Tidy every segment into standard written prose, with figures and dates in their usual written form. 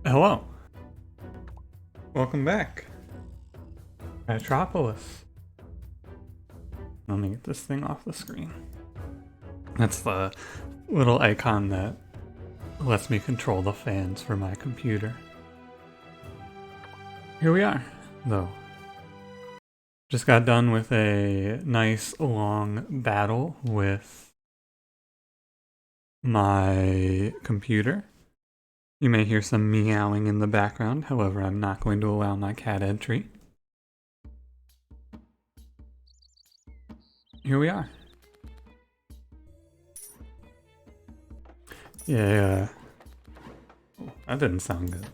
Hello. Welcome back. Ratropolis. Let me get this thing off the screen. That's the little icon that lets me control the fans for my computer. Here we are, though. Just got done with a nice long battle with my computer. You may hear some meowing in the background, however, I'm not going to allow my cat entry. Here we are. Yeah. Oh, that didn't sound good.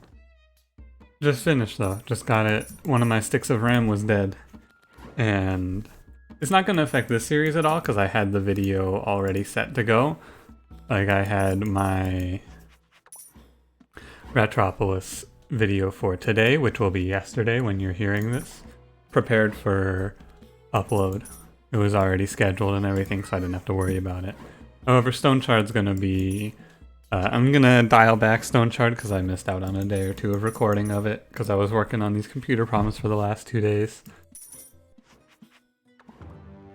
Just finished though. Just got it. One of my sticks of RAM was dead. And it's not going to affect this series at all because I had the video already set to go. Like I had my Ratropolis video for today, which will be yesterday when you're hearing this, prepared for upload. It was already scheduled and everything, so I didn't have to worry about it. However, Stone Shard's gonna be... I'm gonna dial back Stone Shard because I missed out on a day or two of recording of it because I was working on these computer problems for the last 2 days.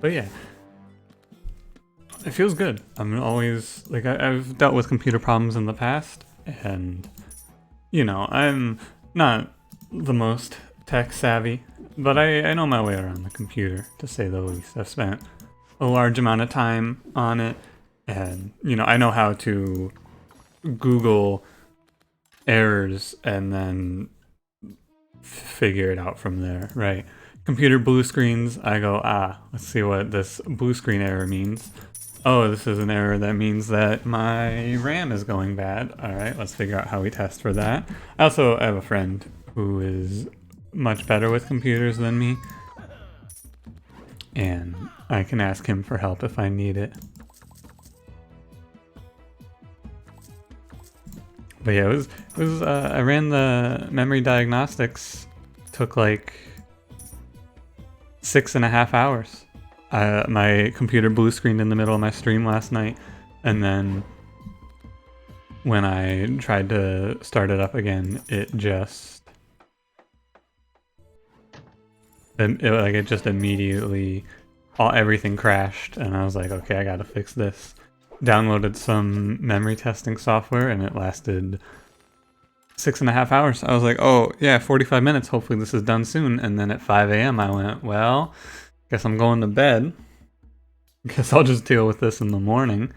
But yeah. It feels good. I'm always... like, I've dealt with computer problems in the past, and... you know, I'm not the most tech savvy, but I know my way around the computer, to say the least. I've spent a large amount of time on it, and, you know, I know how to Google errors and then figure it out from there, right? Computer blue screens, I go, let's see what this blue screen error means. Oh, this is an error that means that my RAM is going bad. Alright, let's figure out how we test for that. I also have a friend who is much better with computers than me, and I can ask him for help if I need it. But yeah, it was I ran the memory diagnostics, took like 6.5 hours. My computer blue screened in the middle of my stream last night, and then when I tried to start it up again, it just immediately everything crashed, and I was like, okay, I gotta fix this. Downloaded some memory testing software, and it lasted 6.5 hours. I was like, oh yeah, 45 minutes. Hopefully this is done soon. And then at 5 a.m. I went, well, guess I'm going to bed. Guess I'll just deal with this in the morning.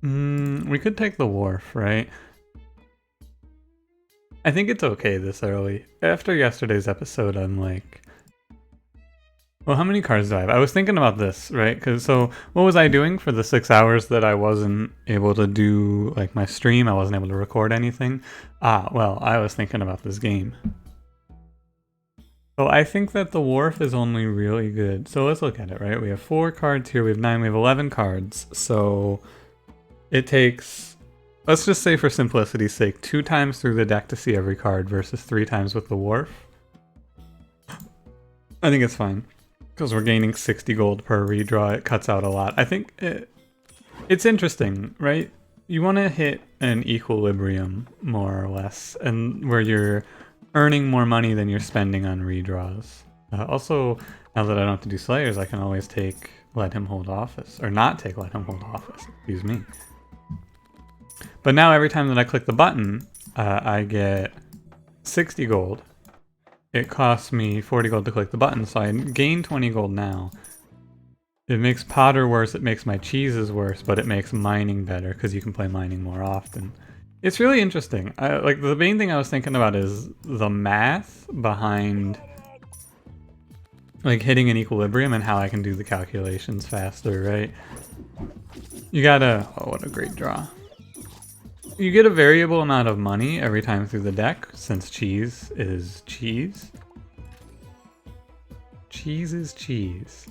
We could take the wharf, right? I think it's okay this early. After yesterday's episode, I'm like, well, how many cards do I have? I was thinking about this, right? So what was I doing for the 6 hours that I wasn't able to do, like, my stream? I wasn't able to record anything. Well, I was thinking about this game. So I think that the wharf is only really good. So let's look at it, right? We have 4 cards here, we have 9, we have 11 cards. So it takes, let's just say for simplicity's sake, 2 times through the deck to see every card versus 3 times with the wharf. I think it's fine. Because we're gaining 60 gold per redraw, it cuts out a lot. I think it's interesting, right? You want to hit an equilibrium, more or less, and where you're earning more money than you're spending on redraws. Also, now that I don't have to do Slayers, I can always take Let Him Hold Office. Or not take Let Him Hold Office, excuse me. But now every time that I click the button, I get 60 gold. It costs me 40 gold to click the button, so I gain 20 gold now. It makes Potter worse, it makes my cheeses worse, but it makes mining better, because you can play mining more often. It's really interesting. Like, the main thing I was thinking about is the math behind, like, hitting an equilibrium and how I can do the calculations faster, right? You gotta... oh, what a great draw. You get a variable amount of money every time through the deck, since cheese is cheese. Cheese is cheese.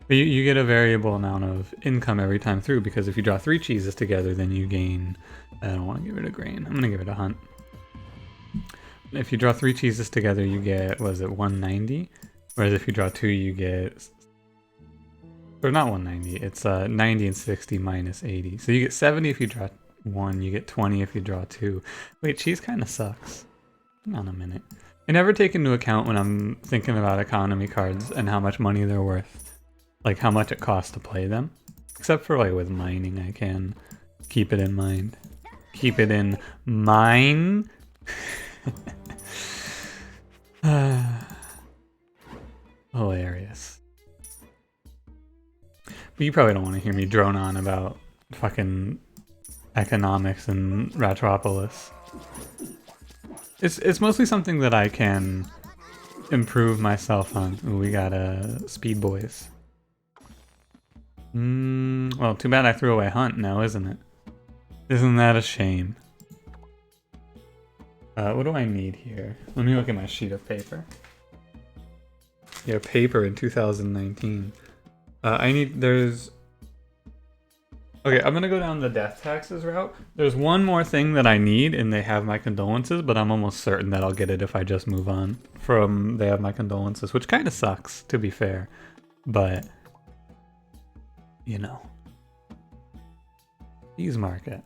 But you get a variable amount of income every time through, because if you draw 3 cheeses together, then you gain... I don't want to give it a grain. I'm going to give it a hunt. If you draw 3 cheeses together, you get, what is it, 190? Whereas if you draw 2, you get Or not 190, it's 90 and 60 minus 80. So you get 70 if you draw 1, you get 20 if you draw 2. Wait, cheese kind of sucks. Hang on a minute. I never take into account when I'm thinking about economy cards and how much money they're worth. Like how much it costs to play them. Except for like with mining, I can keep it in mind. Keep it in mind. Hilarious. But you probably don't want to hear me drone on about fucking economics and Ratropolis. It's mostly something that I can improve myself on. Ooh, we got Speed Boys. Well, too bad I threw away Hunt now, isn't it? Isn't that a shame? What do I need here? Let me look at my sheet of paper. Yeah, paper in 2019. There's... Okay, I'm gonna go down the death taxes route. There's one more thing that I need, and they have my condolences, but I'm almost certain that I'll get it if I just move on from they have my condolences, which kind of sucks, to be fair. But, you know. Ease market.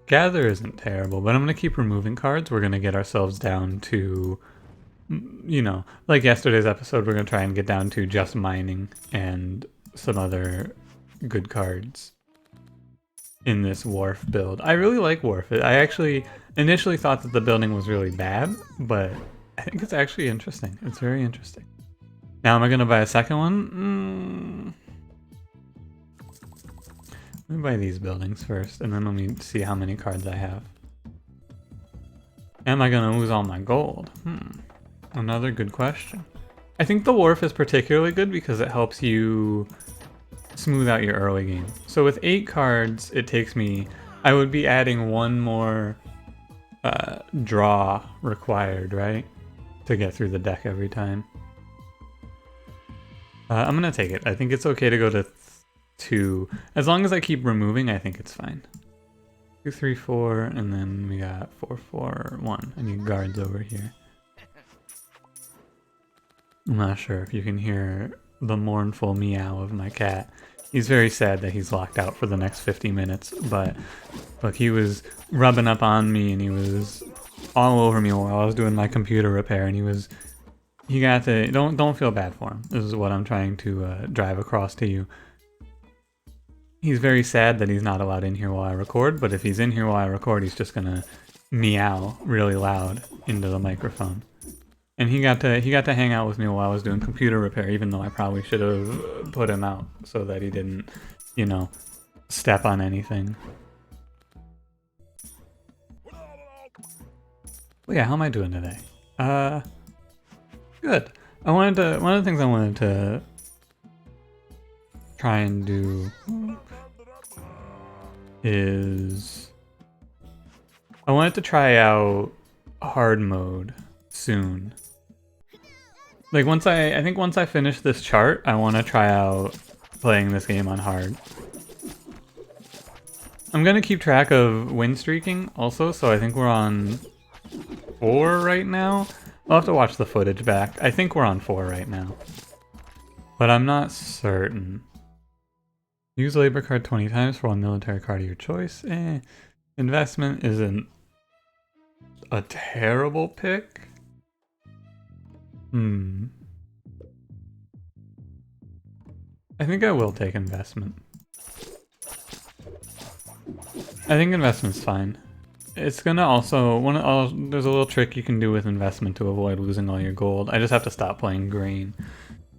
Gather isn't terrible, but I'm gonna keep removing cards. We're gonna get ourselves down to... You know, like yesterday's episode, we're going to try and get down to just mining and some other good cards in this Wharf build. I really like Wharf. I actually initially thought that the building was really bad, but I think it's actually interesting. It's very interesting. Now, am I going to buy a second one? Let me buy these buildings first, and then let me see how many cards I have. Am I going to lose all my gold? Another good question. I think the Wharf is particularly good because it helps you smooth out your early game. So with 8 cards, it takes me... I would be adding one more draw required, right? To get through the deck every time. I'm going to take it. I think it's okay to go to 2. As long as I keep removing, I think it's fine. 2, 3, 4, and then we got 4, 4, 1. I need guards over here. I'm not sure if you can hear the mournful meow of my cat. He's very sad that he's locked out for the next 50 minutes, but look, he was rubbing up on me and he was all over me while I was doing my computer repair, and he got to... Don't feel bad for him. This is what I'm trying to drive across to you. He's very sad that he's not allowed in here while I record, but if he's in here while I record, he's just gonna meow really loud into the microphone. And he got to hang out with me while I was doing computer repair, even though I probably should have put him out so that he didn't, you know, step on anything. But yeah, how am I doing today? Good. One of the things I wanted to try and do is I wanted to try out hard mode soon. Like I think once I finish this chart, I want to try out playing this game on hard. I'm gonna keep track of win streaking also, so I think we're on 4 right now. I'll have to watch the footage back. I think we're on 4 right now, but I'm not certain. Use labor card 20 times for one military card of your choice. Investment isn't a terrible pick. I think I will take investment. I think investment's fine. It's gonna also... there's a little trick you can do with investment to avoid losing all your gold. I just have to stop playing grain.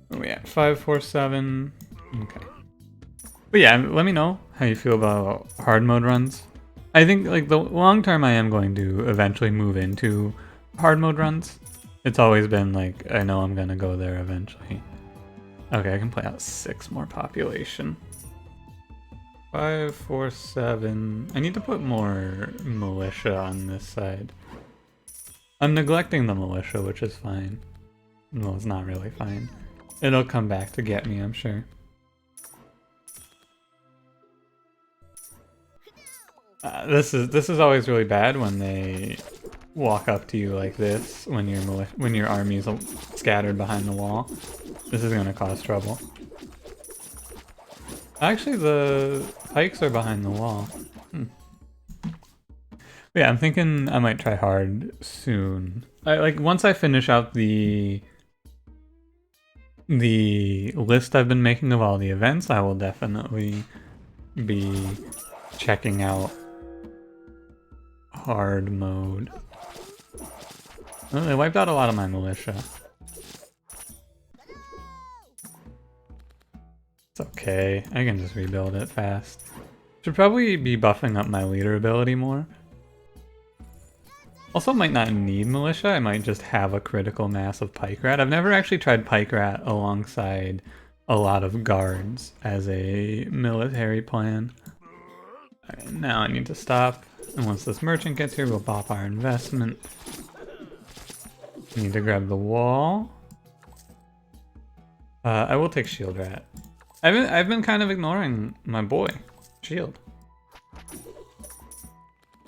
Where are we at? 5, 4, 7. Okay. But yeah, let me know how you feel about hard mode runs. I think like the long term I am going to eventually move into hard mode runs. It's always been like, I know I'm gonna go there eventually. Okay, I can play out 6 more population. 5, 4, 7. I need to put more militia on this side. I'm neglecting the militia, which is fine. Well, it's not really fine. It'll come back to get me, I'm sure. This is always really bad when they walk up to you like this when your army's scattered behind the wall. This is gonna cause trouble. Actually, the pikes are behind the wall. Yeah, I'm thinking I might try hard soon. Like once I finish out the list I've been making of all the events, I will definitely be checking out hard mode. Oh, they wiped out a lot of my militia. It's okay, I can just rebuild it fast. Should probably be buffing up my leader ability more. Also might not need militia, I might just have a critical mass of pike rat. I've never actually tried pike rat alongside a lot of guards as a military plan. Alright, now I need to stop. And once this merchant gets here, we'll bop our investment. Need to grab the wall. I will take shield rat. I've been kind of ignoring my boy, shield.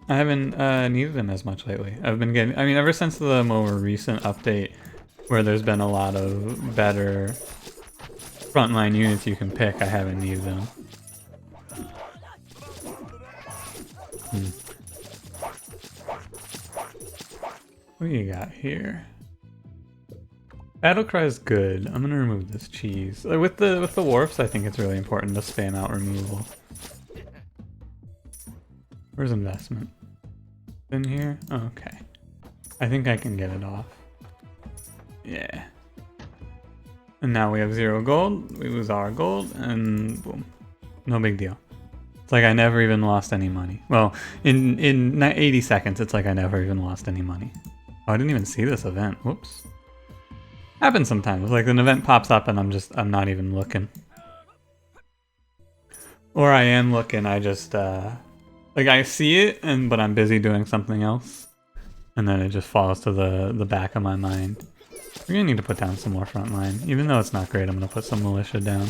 I haven't needed him as much lately. I've been getting, I mean, ever since the more recent update where there's been a lot of better frontline units you can pick, I haven't needed them. What do you got here? Battle cry is good. I'm gonna remove this cheese. With the wharfs, I think it's really important to spam out removal. Where's investment? In here? Oh, okay. I think I can get it off. Yeah. And now we have 0 gold. We lose our gold, and boom. No big deal. It's like I never even lost any money. Well, in 80 seconds, it's like I never even lost any money. Oh, I didn't even see this event. Whoops. Happens sometimes. Like an event pops up and I'm not even looking. Or I am looking, I just, like I see it, but I'm busy doing something else. And then it just falls to the back of my mind. We're gonna need to put down some more frontline. Even though it's not great, I'm gonna put some militia down.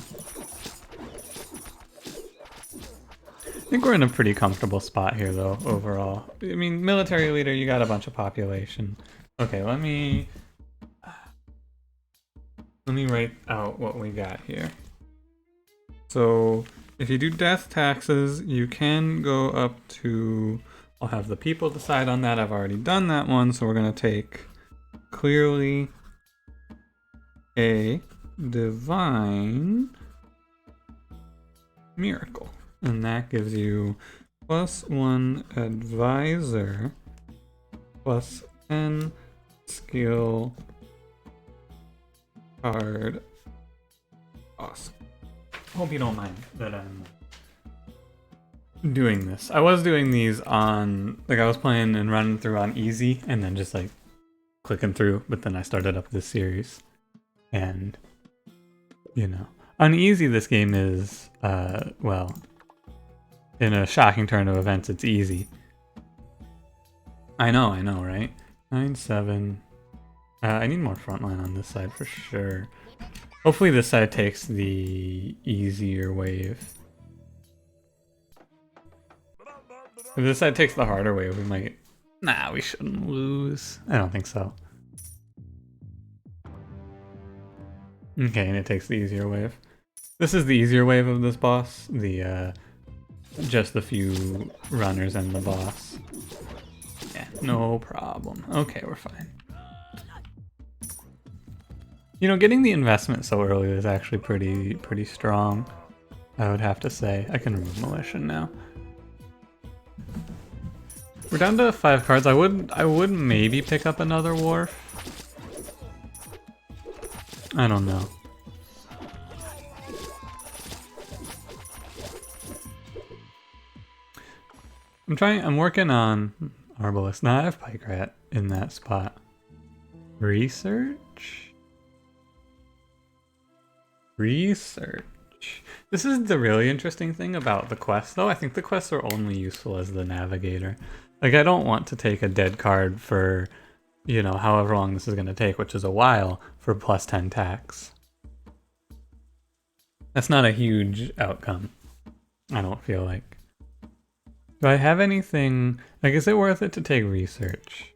I think we're in a pretty comfortable spot here though, overall. I mean, military leader, you got a bunch of population. Okay, let me write out what we got here. So if you do death taxes, you can go up to, I'll have the people decide on that. I've already done that one. So we're gonna take clearly a divine miracle. And that gives you +1 advisor, +10 skill card cost. Hope you don't mind that I'm doing this. I was doing these on, like I was playing and running through on easy and then just like clicking through, but then I started up this series. And, you know, on easy this game is, well, in a shocking turn of events, it's easy. I know, right? 9-7. I need more frontline on this side for sure. Hopefully this side takes the easier wave. If this side takes the harder wave, we might... Nah, we shouldn't lose. I don't think so. Okay, and it takes the easier wave. This is the easier wave of this boss. The, just the few runners and the boss. Yeah, no problem. Okay, we're fine. You know, getting the investment so early is actually pretty strong, I would have to say. I can remove militia now. We're down to 5 cards. I would maybe pick up another wharf. I don't know. I'm working on Arbalest. Nah, I have Pike Rat in that spot. Research? This is the really interesting thing about the quests, though. I think the quests are only useful as the navigator. Like, I don't want to take a dead card for, you know, however long this is going to take, which is a while, for +10 tax. That's not a huge outcome, I don't feel like. Do I have anything... Like, is it worth it to take research?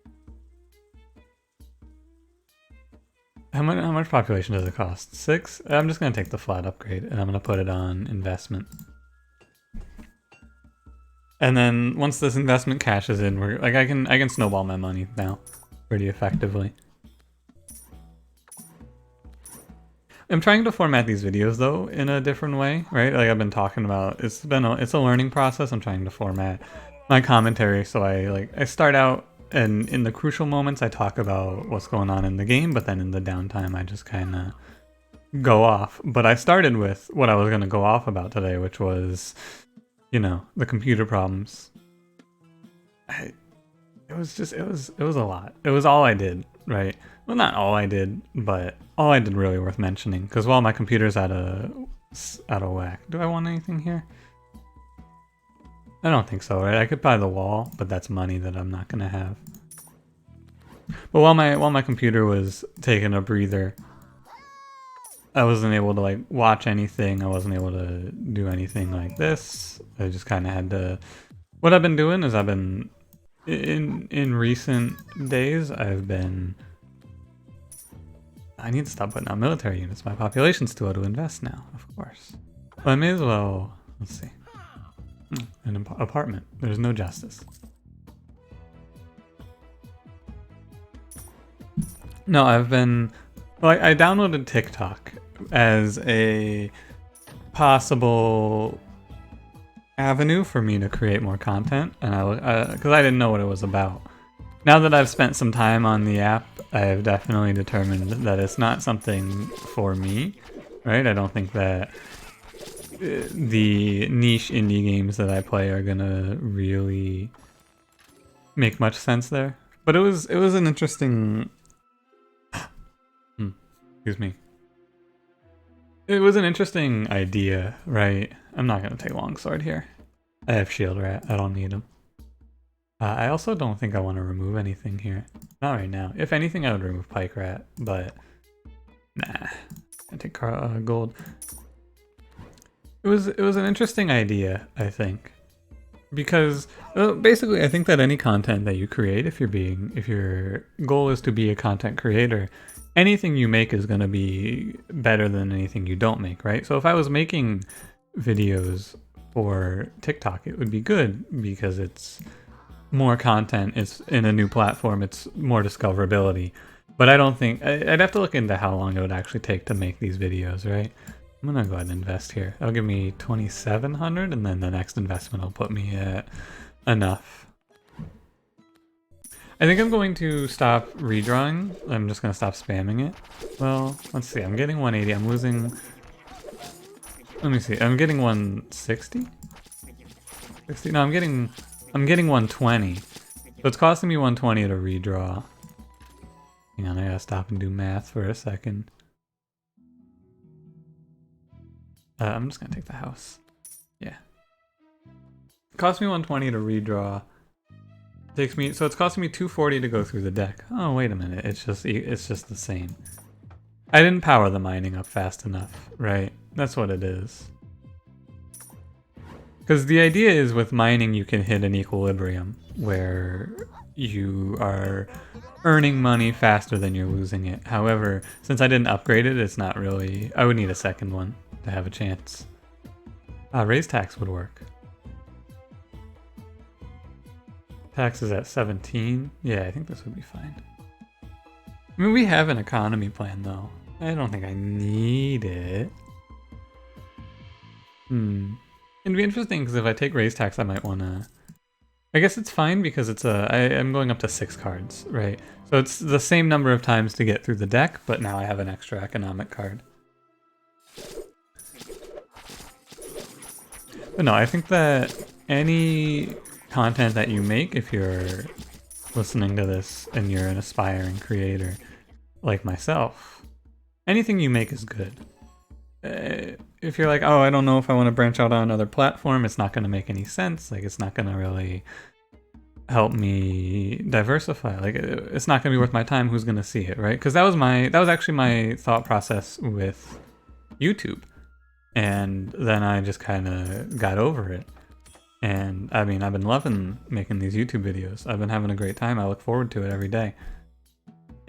How much population does it cost? 6? I'm just gonna take the flat upgrade and I'm gonna put it on investment. And then once this investment cashes in, we're like I can snowball my money now pretty effectively. I'm trying to format these videos though in a different way, right? Like I've been talking about, it's a learning process. I'm trying to format my commentary so I start out and in the crucial moments I talk about what's going on in the game, but then in the downtime I just kind of go off. But I started with what I was going to go off about today, which was, you know, the computer problems. It was a lot. It was all I did, right? Well, not all I did, but all I did really worth mentioning. Because while my computer's out of whack, do I want anything here? I don't think so, right? I could buy the wall, but that's money that I'm not gonna have. But while my computer was taking a breather, I wasn't able to like watch anything. I wasn't able to do anything like this. I just kind of had to. What I've been doing is I've been in recent days. I need to stop putting out military units. My population's too low to invest now, of course. But I may as well. Let's see. An apartment. There's no justice. No, I've been. Well, I downloaded TikTok as a possible avenue for me to create more content, and because I didn't know what it was about. Now that I've spent some time on the app, I have definitely determined that it's not something for me, right? I don't think that the niche indie games that I play are gonna really make much sense there. But it was an interesting. Excuse me. It was an interesting idea, right? I'm not gonna take longsword here. I have shield rat. I don't need him. I also don't think I want to remove anything here. Not right now. If anything, I would remove pike rat, but nah. I take gold. It was an interesting idea, I think, because basically I think that any content that you create, if your goal is to be a content creator, anything you make is going to be better than anything you don't make, right? So if I was making videos for TikTok, it would be good because it's more content, it's in a new platform, it's more discoverability. But I don't think, I'd have to look into how long it would actually take to make these videos, right? I'm gonna go ahead and invest here. That'll give me 2,700, and then the next investment will put me at enough. I think I'm going to stop redrawing. I'm just gonna stop spamming it. Well, let's see. I'm getting 180. I'm losing. Let me see. I'm getting 160. 60. No, I'm getting 120. So it's costing me 120 to redraw. Hang on, I gotta stop and do math for a second. I'm just gonna take the house. Yeah. It cost me 120 to redraw. Takes me, so it's costing me 240 to go through the deck. Oh, wait a minute. It's just the same. I didn't power the mining up fast enough, right? That's what it is. Because the idea is with mining you can hit an equilibrium where you are earning money faster than you're losing it. However, since I didn't upgrade it, it's not really... I would need a second one to have a chance. Raise tax would work. Tax is at 17. Yeah, I think this would be fine. I mean, we have an economy plan though. I don't think I need it. It'd be interesting because if I take raise tax, I might want to... I guess it's fine because it's I'm going up to 6 cards, right? So it's the same number of times to get through the deck, but now I have an extra economic card. But no, I think that any content that you make, if you're listening to this and you're an aspiring creator like myself, anything you make is good. If you're like, oh, I don't know if I want to branch out on another platform, it's not going to make any sense. Like, it's not going to really help me diversify. Like, it's not going to be worth my time. Who's going to see it, right? Because that was actually my thought process with YouTube. And then I just kind of got over it. And I mean, I've been loving making these YouTube videos. I've been having a great time. I look forward to it every day.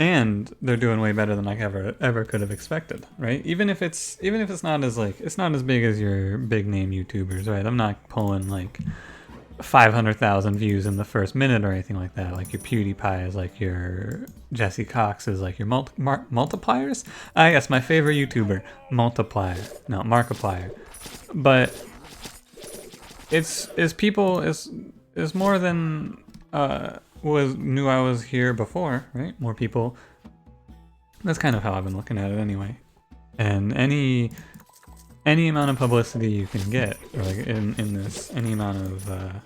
and they're doing way better than I ever could have expected, right? Even if it's not as like, it's not as big as your big name YouTubers, right? I'm not pulling like 500,000 views in the first minute or anything like that. Like your PewDiePie is like your Jesse Cox is like your multipliers. Ah, yes, my favorite YouTuber, Multiplier, no Markiplier. But it's more than knew I was here before, right? More people. That's kind of how I've been looking at it anyway. And any amount of publicity you can get, or like in this, any amount of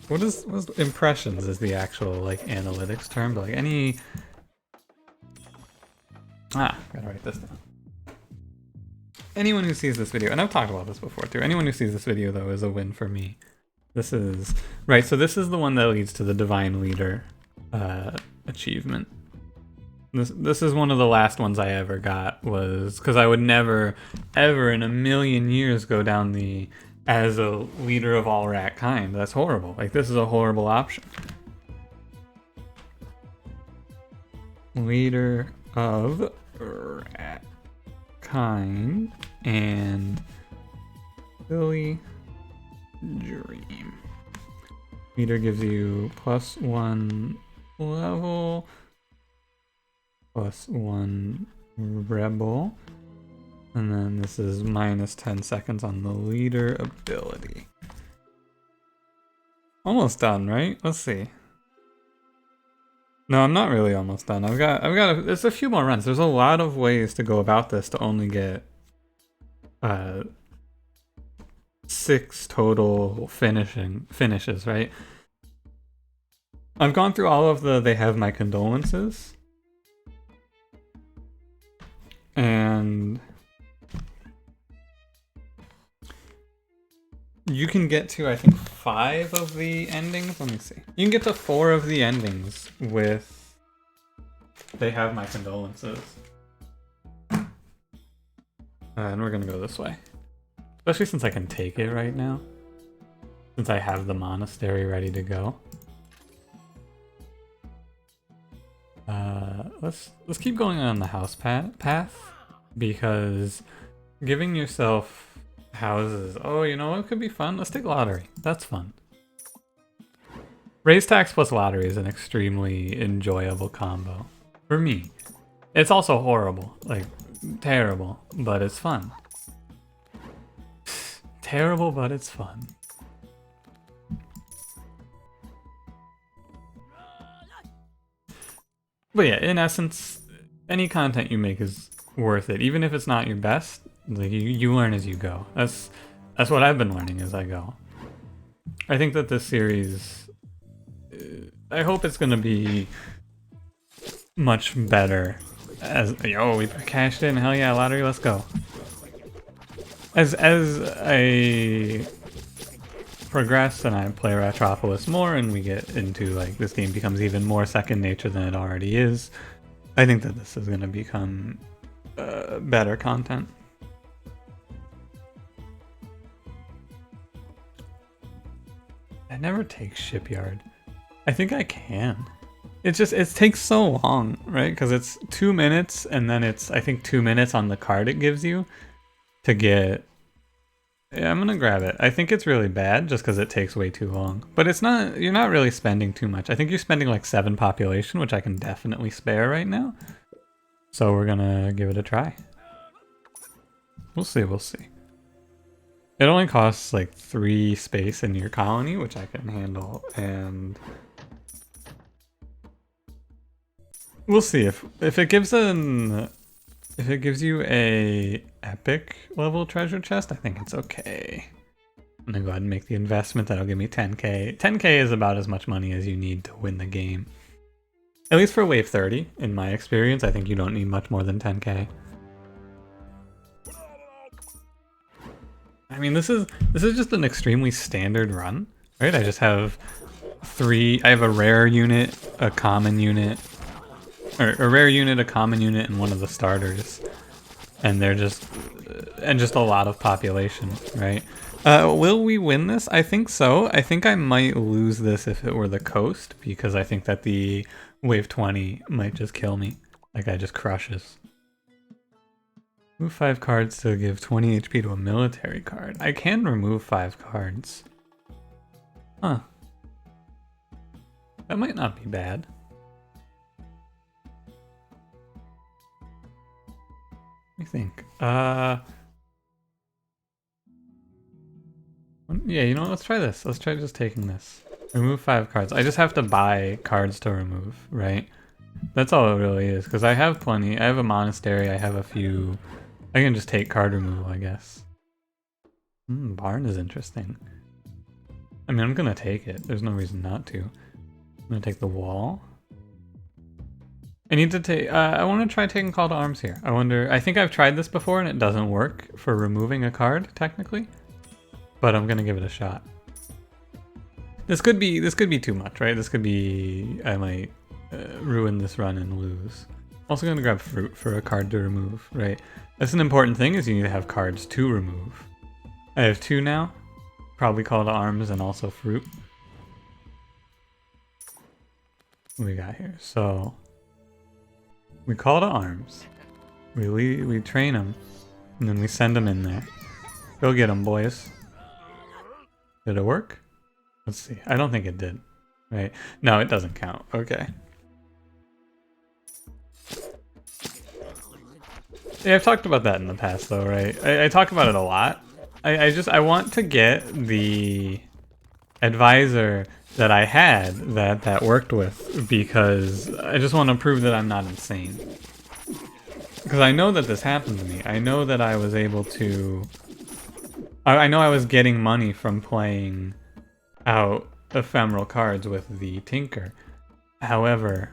what's impressions is the actual like analytics term, but like any gotta write this down. Anyone who sees this video, and I've talked about this before too, anyone who sees this video though is a win for me. This is right, so this is the one that leads to the Divine Leader achievement. This is one of the last ones I ever got, was because I would never ever in a million years go down the as a leader of all rat kind. That's horrible. Like, this is a horrible option. Leader of rat kind and silly dream. Leader gives you +1 level, +1 rebel, and then this is -10 seconds on the leader ability. Almost done, right? Let's see. No, I'm not really almost done. There's a few more runs. There's a lot of ways to go about this to only get 6 total finishes, right? I've gone through all of the they have my condolences. And you can get to, I think, 5 of the endings. Let me see. You can get to 4 of the endings with they have my condolences. And we're gonna go this way. Especially since I can take it right now. Since I have the monastery ready to go. Let's keep going on the house path, because giving yourself houses, oh, you know what could be fun? Let's take lottery. That's fun. Raise tax plus lottery is an extremely enjoyable combo for me. It's also horrible, like terrible, but it's fun. Terrible, but it's fun. But yeah, in essence, any content you make is worth it, even if it's not your best. Like you learn as you go. That's what I've been learning as I go. I think that this series, I hope it's gonna be much better. As we cashed in, hell yeah, lottery, let's go. As I progress and I play Ratropolis more and we get into, like, this game becomes even more second nature than it already is, I think that this is going to become better content. I never take Shipyard. I think I can. It takes so long, right? Because it's 2 minutes and then it's, I think, 2 minutes on the card it gives you to get. Yeah, I'm gonna grab it. I think it's really bad just because it takes way too long. But it's not, you're not really spending too much. I think you're spending like 7 population, which I can definitely spare right now. So we're gonna give it a try. We'll see, we'll see. It only costs like 3 space in your colony, which I can handle, and we'll see if it gives if it gives you a epic level treasure chest, I think it's okay. I'm gonna go ahead and make the investment. That'll give me 10k. 10k is about as much money as you need to win the game. At least for wave 30, in my experience, I think you don't need much more than 10k. I mean, this is just an extremely standard run, right? I just have 3, I have a rare unit, a common unit, or a rare unit, a common unit, and one of the starters. And they're just a lot of population, right? Will we win this? I think so. I think I might lose this if it were the coast, because I think that the wave 20 might just kill me. That guy just crushes. Move 5 cards to give 20 HP to a military card. I can remove 5 cards. Huh. That might not be bad. Let me think. Yeah, you know what? Let's try this. Let's try just taking this. Remove 5 cards. I just have to buy cards to remove, right? That's all it really is, because I have plenty. I have a monastery, I have a few. I can just take card removal, I guess. Barn is interesting. I mean, I'm gonna take it. There's no reason not to. I'm gonna take the wall. I need to take, I want to try taking Call to Arms here. I think I've tried this before and it doesn't work for removing a card, technically. But I'm gonna give it a shot. This could be too much, right? This could be, I might ruin this run and lose. Also gonna grab fruit for a card to remove, right? That's an important thing, is you need to have cards to remove. I have 2 now. Probably Call to Arms and also fruit. What we got here? So we Call to Arms. We train them, and then we send them in there. Go get them, boys. Did it work? Let's see. I don't think it did. Right? No, it doesn't count. Okay. Yeah, I've talked about that in the past, though, right? I talk about it a lot. I want to get the advisor that I had that worked with, because I just want to prove that I'm not insane. Because I know that this happened to me. I know that I was able to... I know I was getting money from playing out ephemeral cards with the Tinker. However,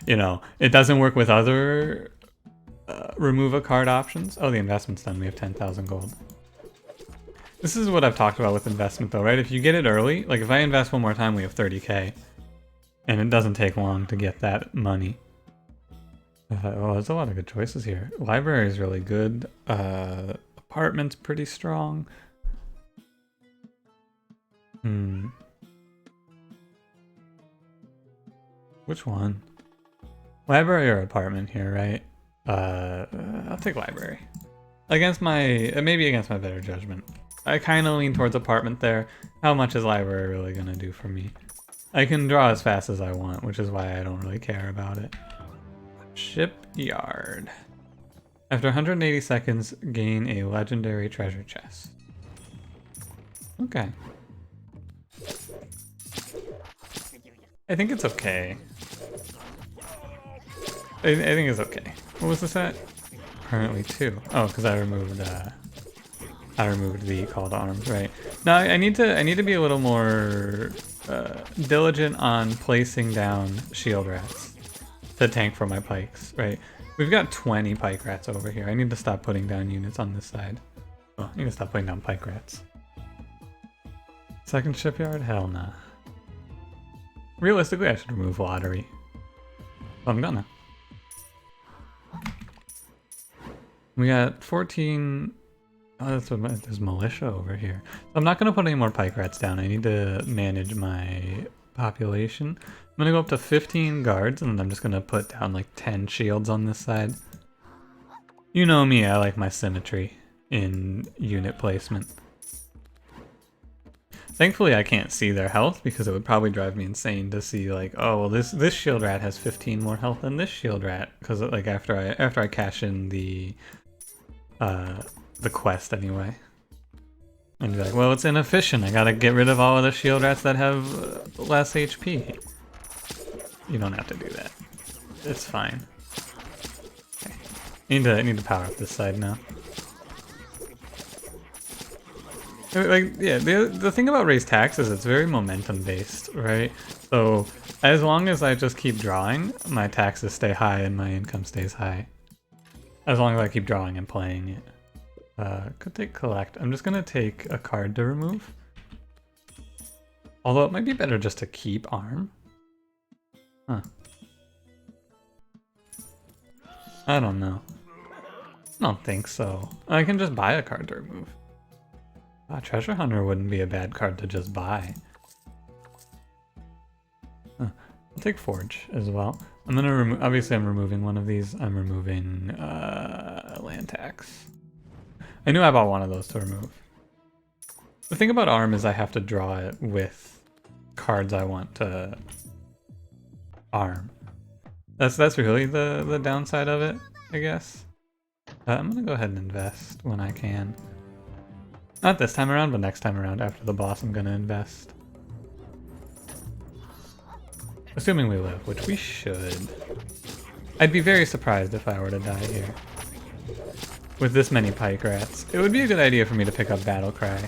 you know, it doesn't work with other remove a card options. Oh, the investment's done. We have 10,000 gold. This is what I've talked about with investment though, right? If you get it early, like if I invest one more time, we have 30k. And it doesn't take long to get that money. Oh, there's a lot of good choices here. Library is really good. Apartment's pretty strong. Which one? Library or apartment here, right? I'll take library. Maybe against my better judgment. I kind of lean towards apartment there. How much is library really gonna do for me? I can draw as fast as I want, which is why I don't really care about it. Shipyard. After 180 seconds, gain a legendary treasure chest. Okay. I think it's okay. I think it's okay. What was this at? Currently 2. Oh, because I removed the Call to Arms, right? Now I need to be a little more diligent on placing down shield rats to tank for my pikes, right? We've got 20 pike rats over here. I need to stop putting down units on this side. Oh, I need to stop putting down pike rats. Second shipyard? Hell nah. Realistically, I should remove lottery. But I'm gonna. We got 14... Oh, there's militia over here. So I'm not going to put any more pike rats down. I need to manage my population. I'm going to go up to 15 guards, and then I'm just going to put down like 10 shields on this side. You know me, I like my symmetry in unit placement. Thankfully, I can't see their health, because it would probably drive me insane to see like, oh, well, this shield rat has 15 more health than this shield rat, because like after I cash in the quest anyway. And be like, well, it's inefficient. I gotta get rid of all of the shield rats that have less HP. You don't have to do that. It's fine. Okay. I need to power up this side now. Like, yeah, the thing about raise tax is it's very momentum based, right? So as long as I just keep drawing, my taxes stay high and my income stays high. As long as I keep drawing and playing it. Could take collect. I'm just gonna take a card to remove. Although it might be better just to keep arm. Huh. I don't know. I don't think so. I can just buy a card to remove. Treasure Hunter wouldn't be a bad card to just buy. Huh. I'll take Forge as well. I'm gonna remove. Obviously, I'm removing one of these. I'm removing land tax. I knew I bought one of those to remove. The thing about Arm is I have to draw it with cards I want to arm. That's really the downside of it, I guess. I'm gonna go ahead and invest when I can. Not this time around, but next time around after the boss I'm gonna invest. Assuming we live, which we should. I'd be very surprised if I were to die here. With this many pike rats. It would be a good idea for me to pick up Battlecry.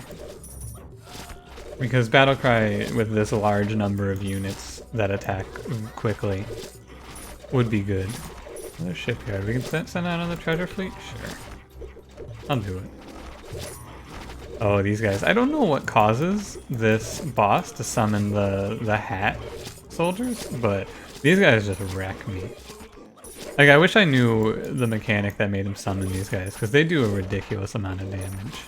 Because Battlecry, with this large number of units that attack quickly, would be good. Another shipyard. We can send out another treasure fleet? Sure. I'll do it. Oh, these guys. I don't know what causes this boss to summon the hat soldiers, but these guys just wreck me. Like, I wish I knew the mechanic that made him summon these guys, because they do a ridiculous amount of damage.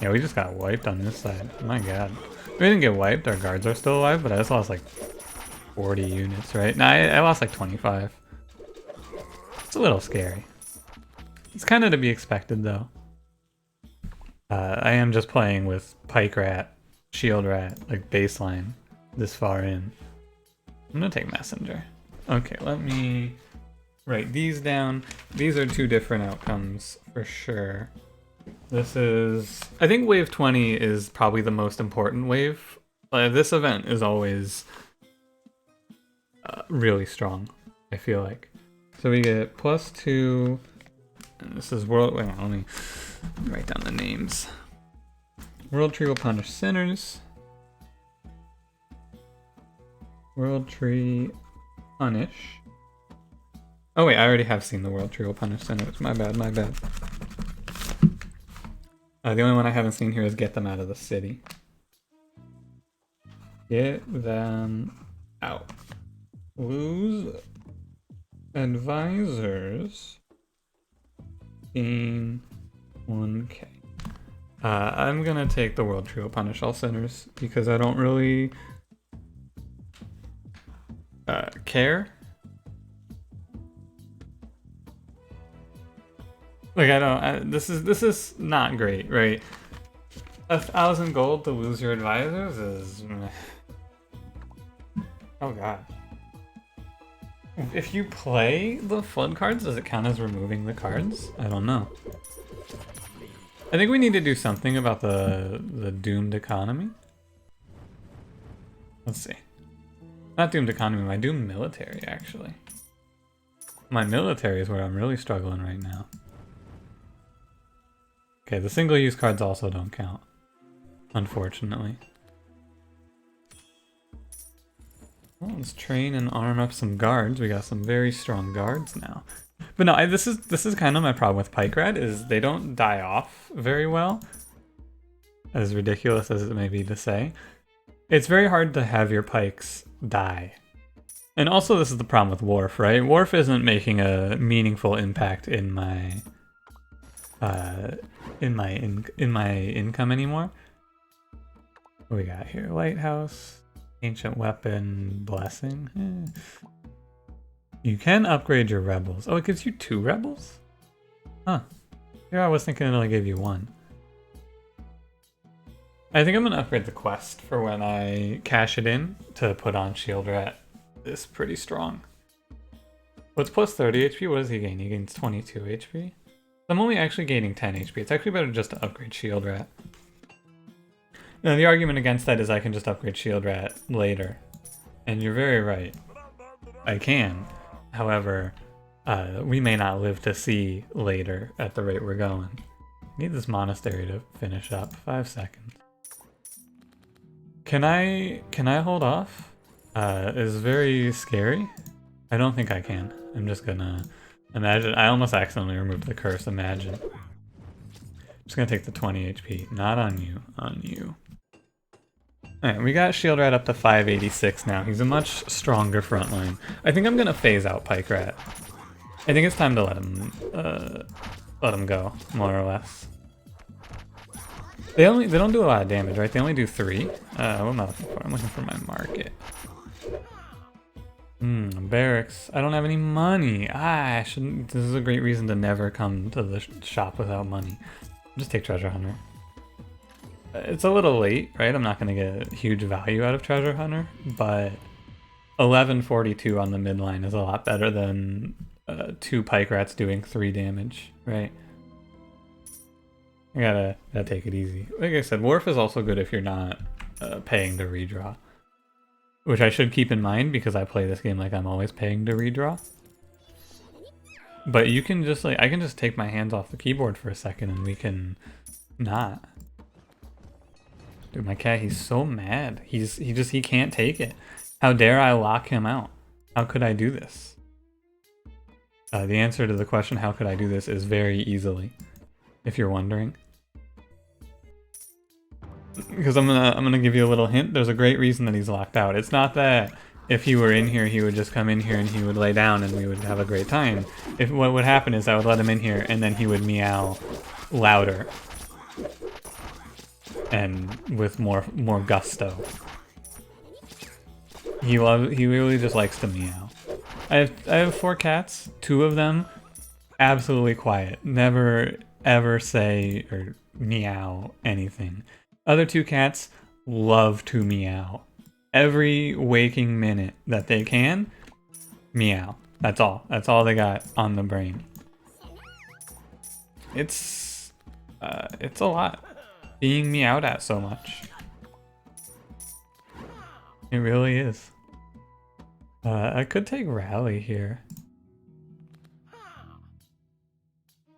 Yeah, we just got wiped on this side. My god. We didn't get wiped, our guards are still alive, but I just lost like 40 units, right? No, I lost like 25. It's a little scary. It's kind of to be expected, though. I am just playing with Pike Rat, Shield Rat, like baseline, this far in. I'm gonna take Messenger. Okay, let me write these down. These are two different outcomes for sure. This is, I think wave 20 is probably the most important wave. This event is always really strong, I feel like. So we get +2, and this is world, wait, let me write down the names. World Tree will punish sinners. World Tree punish. Oh wait, I already have seen the World Tree will punish sinners. My bad, my bad. The only one I haven't seen here is get them out of the city. Get them out. Lose advisors in 1k. I'm gonna take the World Tree will punish all sinners because I don't really care. Like this is not great, right? 1,000 gold to lose your advisors is meh. Oh god. If you play the flood cards, does it count as removing the cards? I don't know. I think we need to do something about the doomed economy. Let's see. Not doomed economy, my doomed military, actually. My military is where I'm really struggling right now. Okay, the single-use cards also don't count, unfortunately. Well, let's train and arm up some guards. We got some very strong guards now. But no, this is kind of my problem with Pike Rat, is they don't die off very well. As ridiculous as it may be to say. It's very hard to have your pikes die. And also this is the problem with Worf, right? Worf isn't making a meaningful impact in my income anymore. What we got here? Lighthouse, ancient weapon, blessing. You can upgrade your rebels. Oh, it gives you 2 rebels? Huh. Here I was thinking it only gave you 1. I think I'm gonna upgrade the quest for when I cash it in to put on Shield Rat. It's pretty strong. What's plus 30 HP? What does he gain? He gains 22 HP. I'm only actually gaining 10 HP. It's actually better just to upgrade Shield Rat. Now the argument against that is I can just upgrade Shield Rat later. And you're very right. I can. However, we may not live to see later at the rate we're going. Need this monastery to finish up. 5 seconds. Can I hold off? Is very scary. I don't think I can. I'm just gonna imagine. I almost accidentally removed the curse. Imagine. Just gonna take the 20 HP. Not on you. On you. Alright, we got Shield Rat up to 586 now. He's a much stronger frontline. I think I'm gonna phase out Pike Rat. I think it's time to let him go, more or less. They don't do a lot of damage, right? They only do 3. What am I looking for? I'm looking for my market. Barracks. I don't have any money. I shouldn't. This is a great reason to never come to the shop without money. Just take Treasure Hunter. It's a little late, right? I'm not going to get huge value out of Treasure Hunter, but 1142 on the midline is a lot better than 2 Pike Rats doing 3 damage, right? I gotta take it easy. Like I said, Wharf is also good if you're not paying to redraw. Which I should keep in mind because I play this game like I'm always paying to redraw. But you can just like, I can just take my hands off the keyboard for a second and we can not. Dude, my cat, he's so mad. He can't take it. How dare I lock him out? How could I do this? The answer to the question, how could I do this, is very easily, if you're wondering. Because I'm gonna give you a little hint. There's a great reason that he's locked out. It's not that if he were in here, he would just come in here and he would lay down and we would have a great time. If what would happen is I would let him in here and then he would meow louder and with more gusto. He really just likes to meow. I have 4 cats. 2 of them absolutely quiet. Never ever say or meow anything. Other 2 cats love to meow. Every waking minute that they can, meow. That's all. That's all they got on the brain. It's a lot. Being meowed at so much. It really is. I could take Rally here.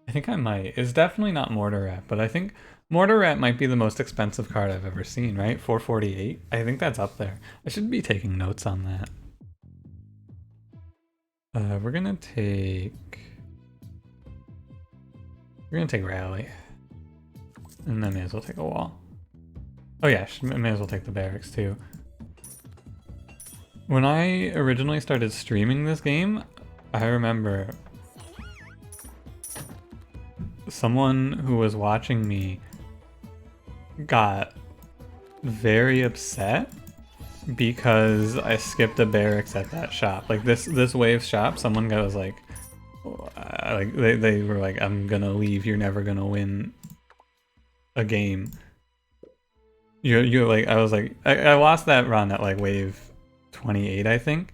I think I might. It's definitely not Mortar Rat, but I think Mortar Rat might be the most expensive card I've ever seen, right? 448? I think that's up there. I should be taking notes on that. We're gonna take Rally. And then may as well take a wall. Oh yeah, may as well take the barracks too. When I originally started streaming this game, I remember someone who was watching me got very upset because I skipped a barracks at that shop. Like this wave shop, someone was like they were like, I'm gonna leave, you're never gonna win a game. You're like, I was like, I lost that run at like wave 28, I think.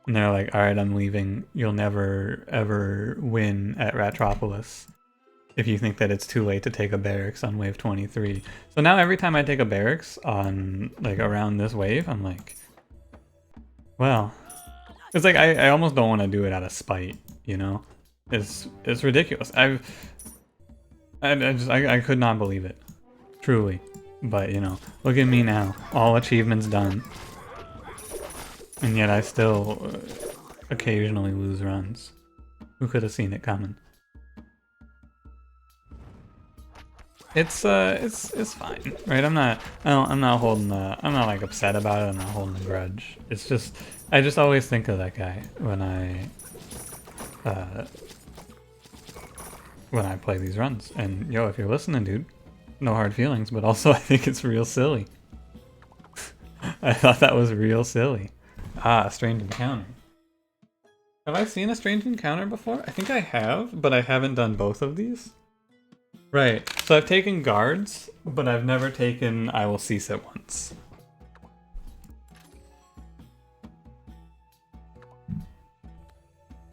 And they're like, alright, I'm leaving. You'll never ever win at Ratropolis if you think that it's too late to take a barracks on wave 23. So now every time I take a barracks on like around this wave, I'm like, well, it's like I almost don't want to do it out of spite, you know? It's ridiculous. I could not believe it. Truly. But you know, look at me now. All achievements done. And yet I still occasionally lose runs. Who could have seen it coming? It's fine, right? I'm not like upset about it. I'm not holding a grudge. It's just, I just always think of that guy when I play these runs. And yo, if you're listening, dude, no hard feelings, but also I think it's real silly. I thought that was real silly. Ah, a strange encounter. Have I seen a strange encounter before? I think I have, but I haven't done both of these. Right, so I've taken guards, but I've never taken I will cease at once.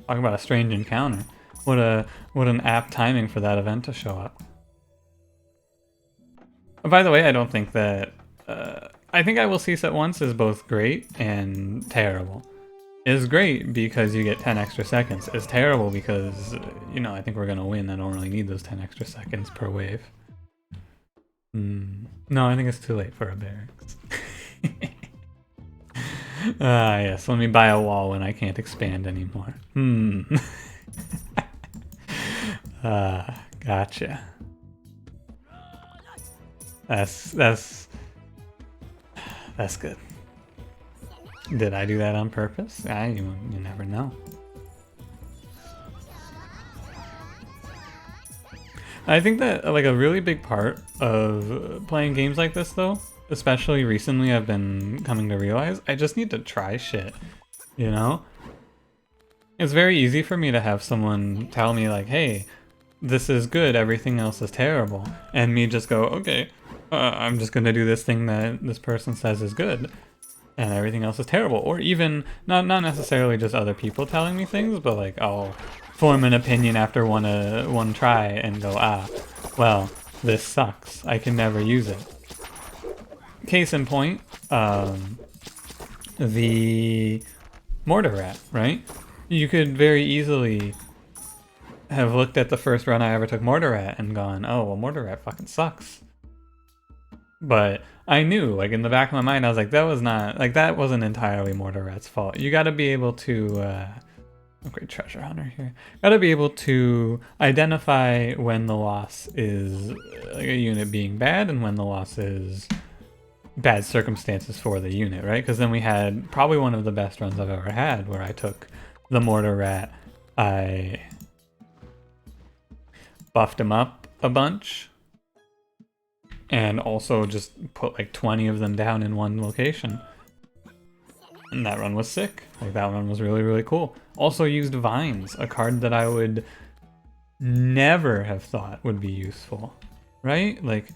Talk about a strange encounter. What an apt timing for that event to show up. Oh, by the way, I don't think that I think I will cease at once is both great and terrible. It's great because you get 10 extra seconds. It's terrible because, you know, I think we're gonna win. I don't really need those 10 extra seconds per wave. No, I think it's too late for a barracks. Yes, let me buy a wall when I can't expand anymore. Gotcha. That's good. Did I do that on purpose? You never know. I think that like a really big part of playing games like this though, especially recently I've been coming to realize I just need to try shit, you know? It's very easy for me to have someone tell me like, hey, this is good, everything else is terrible. And me just go, okay, I'm just gonna do this thing that this person says is good. And everything else is terrible. Or even, not necessarily just other people telling me things, but like I'll form an opinion after one try and go, well, this sucks. I can never use it. Case in point, the mortar rat, right? You could very easily have looked at the first run I ever took mortar rat and gone, oh, well, mortar rat fucking sucks. But I knew, like in the back of my mind, I was like, that wasn't entirely mortar rat's fault. You gotta be able to, great treasure hunter here. Gotta be able to identify when the loss is like a unit being bad and when the loss is bad circumstances for the unit, right? Because then we had probably one of the best runs I've ever had where I took the mortar rat, I buffed him up a bunch, and also just put like 20 of them down in one location. And that run was sick. Like that run was really, really cool. Also used vines, a card that I would never have thought would be useful, right? Like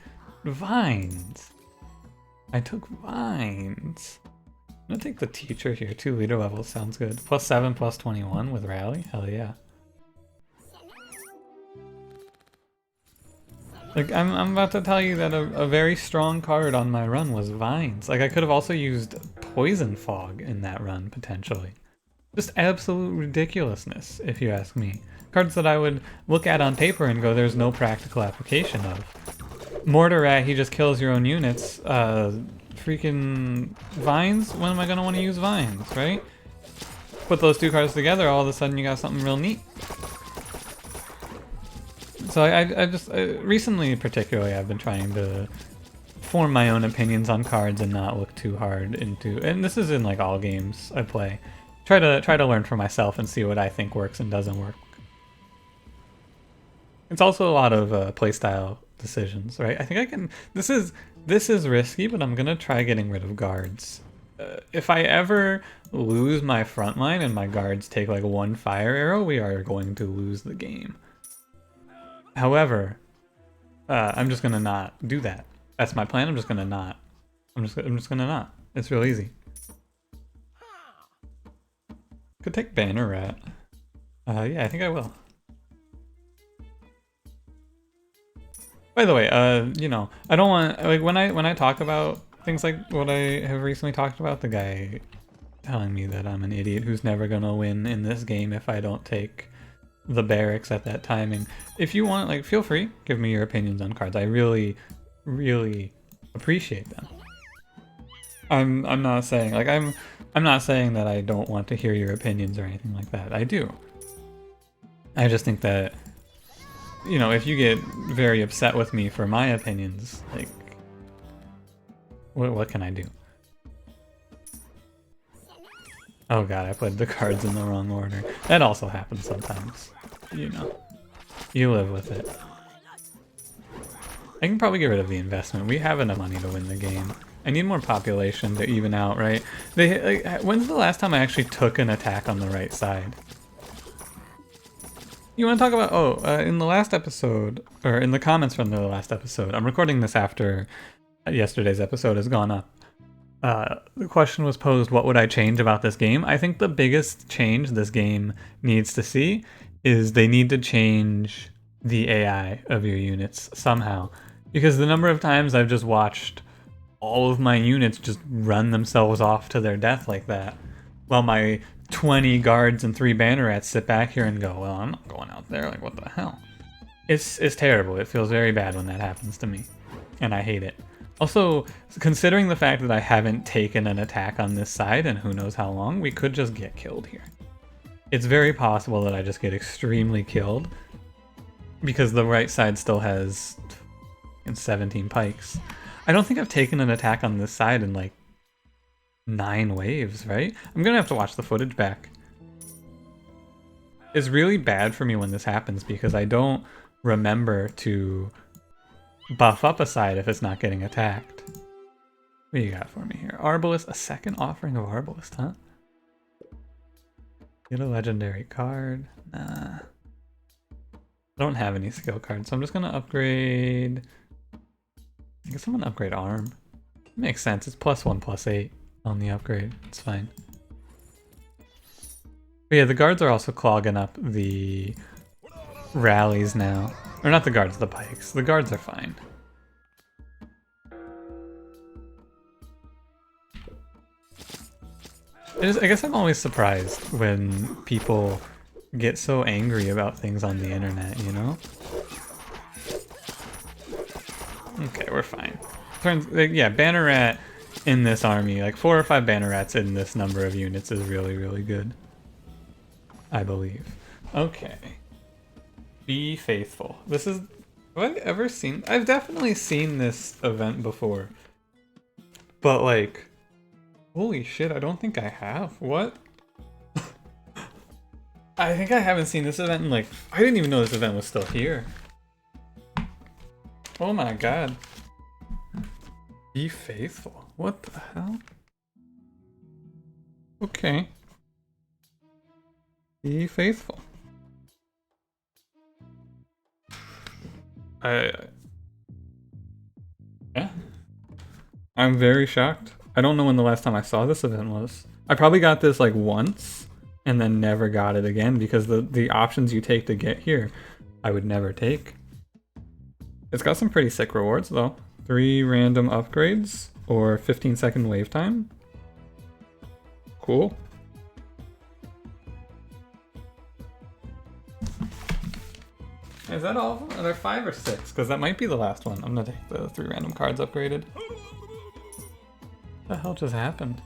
vines. I took vines. I'm gonna take the teacher here. 2 leader levels sounds good. +7, +21 with rally. Hell yeah. Like I'm about to tell you that a very strong card on my run was vines. Like I could have also used poison fog in that run potentially. Just absolute ridiculousess, if you ask me. Cards that I would look at on paper and go, there's no practical application of. Mortar rat, he just kills your own units. Freaking vines? When am I gonna want to use vines, right? Put those 2 cards together, all of a sudden you got something real neat. So I just recently, particularly, I've been trying to form my own opinions on cards and not look too hard into. And this is in like all games I play. Try to learn for myself and see what I think works and doesn't work. It's also a lot of playstyle decisions, right? I think I can. This is risky, but I'm gonna try getting rid of guards. If I ever lose my front line and my guards take like 1 fire arrow, we are going to lose the game. However, I'm just gonna not do that. That's my plan. I'm just gonna not. I'm just gonna not. It's real easy. Could take banner rat. Yeah, I think I will. By the way, you know, I don't want like when I talk about things like what I have recently talked about, the guy telling me that I'm an idiot who's never gonna win in this game if I don't take the barracks at that timing. If you want, like, feel free, give me your opinions on cards. I really, really appreciate them. I'm not saying like I'm not saying that I don't want to hear your opinions or anything like that. I do. I just think that, you know, if you get very upset with me for my opinions, like, what can I do? Oh god, I played the cards in the wrong order. That also happens sometimes. You know. You live with it. I can probably get rid of the investment. We have enough money to win the game. I need more population to even out, right? When's the last time I actually took an attack on the right side? You want to talk about... in the last episode, or in the comments from the last episode, I'm recording this after yesterday's episode has gone up. The question was posed, what would I change about this game? I think the biggest change this game needs to see is they need to change the AI of your units somehow. Because the number of times I've just watched all of my units just run themselves off to their death like that, while my 20 guards and 3 banner rats sit back here and go, well, I'm not going out there, like what the hell? It's terrible. It feels very bad when that happens to me, and I hate it. Also, considering the fact that I haven't taken an attack on this side in who knows how long, we could just get killed here. It's very possible that I just get extremely killed because the right side still has 17 pikes. I don't think I've taken an attack on this side in like 9 waves, right? I'm gonna have to watch the footage back. It's really bad for me when this happens because I don't remember to buff up a side if it's not getting attacked. What do you got for me here? Arbalist, a second offering of Arbalist, huh? Get a legendary card. Nah. I don't have any skill cards, so I'm just gonna upgrade. I guess I'm gonna upgrade Arm. Makes sense, it's +1/+8 on the upgrade. It's fine. But yeah, the guards are also clogging up the rallies now. Or not the guards, the pikes. The guards are fine. I guess I'm always surprised when people get so angry about things on the internet, you know? Okay, we're fine. Yeah, Banner Rat in this army, like 4 or 5 Banner Rats in this number of units is really, really good. I believe. Okay. Be faithful. This is... Have I ever seen... I've definitely seen this event before. But like... Holy shit, I don't think I have. What? I think I haven't seen this event in like... I didn't even know this event was still here. Oh my god. Be faithful. What the hell? Okay. Be faithful. Yeah. I'm very shocked. I don't know when the last time I saw this event was. I probably got this like once and then never got it again because the options you take to get here, I would never take. It's got some pretty sick rewards though. 3 random upgrades or 15-second wave time. Cool. Is that all of them? Are there 5 or 6? Because that might be the last one. I'm gonna take the 3 random cards upgraded. What the hell just happened?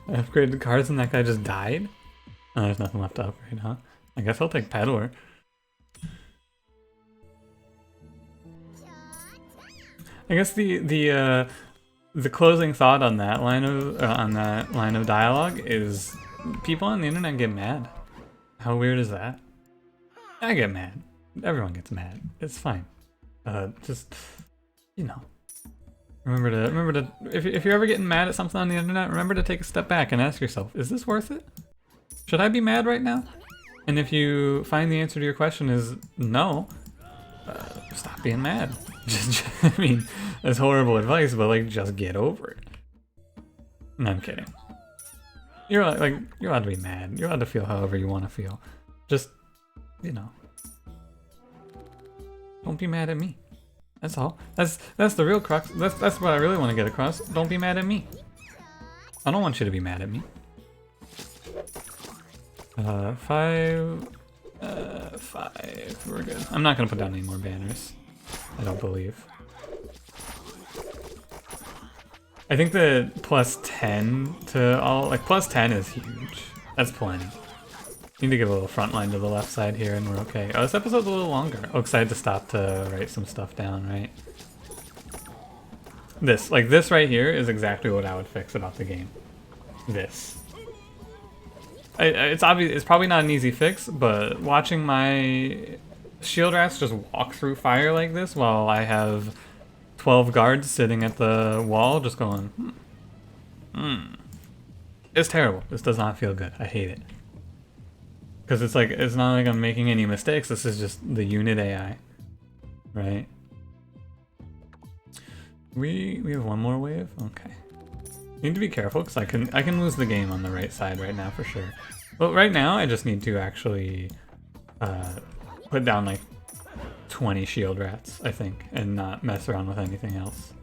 I upgraded cards and that guy just died? Oh, there's nothing left to upgrade, huh? I guess I'll take Peddler. I guess the closing thought on that line of dialogue is people on the internet get mad. How weird is that? I get mad. Everyone gets mad. It's fine. Just, you know, remember to if you're ever getting mad at something on the internet, remember to take a step back and ask yourself, is this worth it? Should I be mad right now? And if you find the answer to your question is no, stop being mad. I mean, that's horrible advice, but like, just get over it. No, I'm kidding. You're allowed to be mad. You're allowed to feel however you want to feel. Just, you know, don't be mad at me. That's all. That's the real crux. That's what I really want to get across. Don't be mad at me. I don't want you to be mad at me. 5. 5. We're good. I'm not gonna put down any more banners. I don't believe. I think the +10 to all, like +10 is huge. That's plenty. Need to give a little front line to the left side here and we're okay. Oh, this episode's a little longer. Oh, because I had to stop to write some stuff down, right? This right here is exactly what I would fix about the game. This. It's obvious, it's probably not an easy fix, but watching my shield rats just walk through fire like this while I have 12 guards sitting at the wall just going, It's terrible. This does not feel good. I hate it. Because it's like, it's not like I'm making any mistakes. This is just the unit AI, right? We have one more wave? Okay. Need to be careful because I can lose the game on the right side right now for sure. But right now I just need to actually put down like 20 shield rats, I think, and not mess around with anything else.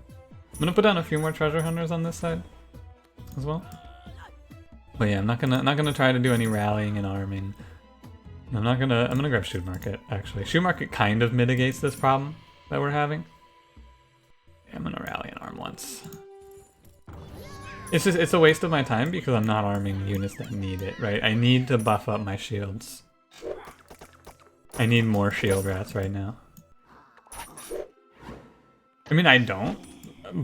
I'm gonna put down a few more treasure hunters on this side as well. But yeah, I'm not gonna try to do any rallying and arming. I'm gonna grab Shoe Market actually. Shoe Market kind of mitigates this problem that we're having. Yeah, I'm gonna rally and arm once. It's a waste of my time because I'm not arming units that need it, right? I need to buff up my shields. I need more shield rats right now. I mean, I don't,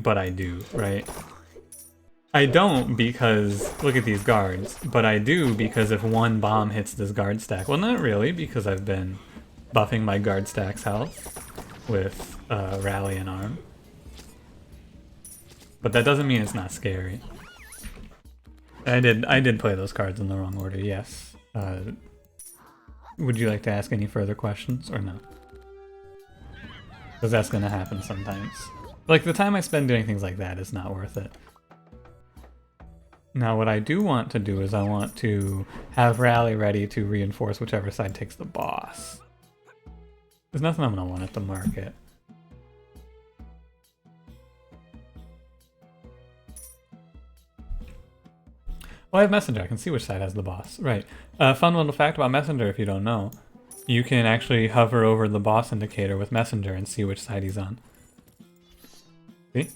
but I do, right? I don't because, look at these guards, but I do because if one bomb hits this guard stack, well not really because I've been buffing my guard stack's health with Rally and Arm. But that doesn't mean it's not scary. I did play those cards in the wrong order, yes. Would you like to ask any further questions, or no? Because that's gonna happen sometimes. Like, the time I spend doing things like that is not worth it. Now what I do want to do is I want to have Rally ready to reinforce whichever side takes the boss. There's nothing I'm gonna want at the market. Well, I have Messenger. I can see which side has the boss. Right. Fun little fact about Messenger, if you don't know. You can actually hover over the boss indicator with Messenger and see which side he's on. See?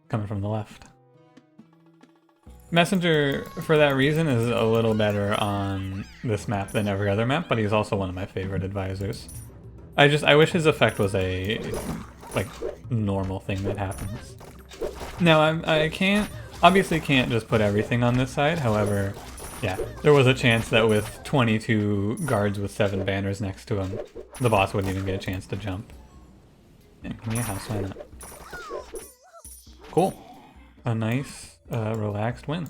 Coming from the left. Messenger, for that reason, is a little better on this map than every other map, but he's also one of my favorite advisors. I wish his effect was a, like, normal thing that happens. Now, I obviously can't just put everything on this side, however, yeah, there was a chance that with 22 guards with 7 banners next to him, the boss wouldn't even get a chance to jump. Yeah, give me a house, why not? Cool. A nice, relaxed win.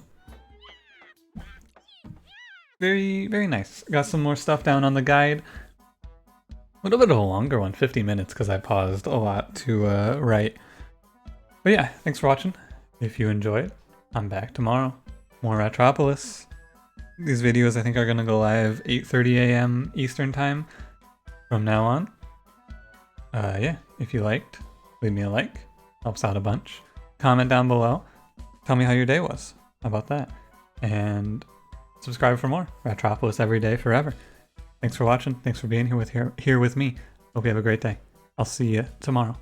Very, very nice. Got some more stuff down on the guide. A little bit of a longer one, 50 minutes, because I paused a lot to write. But yeah, thanks for watching. If you enjoyed, I'm back tomorrow. More Ratropolis. These videos I think are going to go live 8:30 a.m. Eastern time from now on. Yeah, if you liked, leave me a like. Helps out a bunch. Comment down below. Tell me how your day was. How about that? And subscribe for more. Ratropolis every day, forever. Thanks for watching. Thanks for being here with me. Hope you have a great day. I'll see you tomorrow.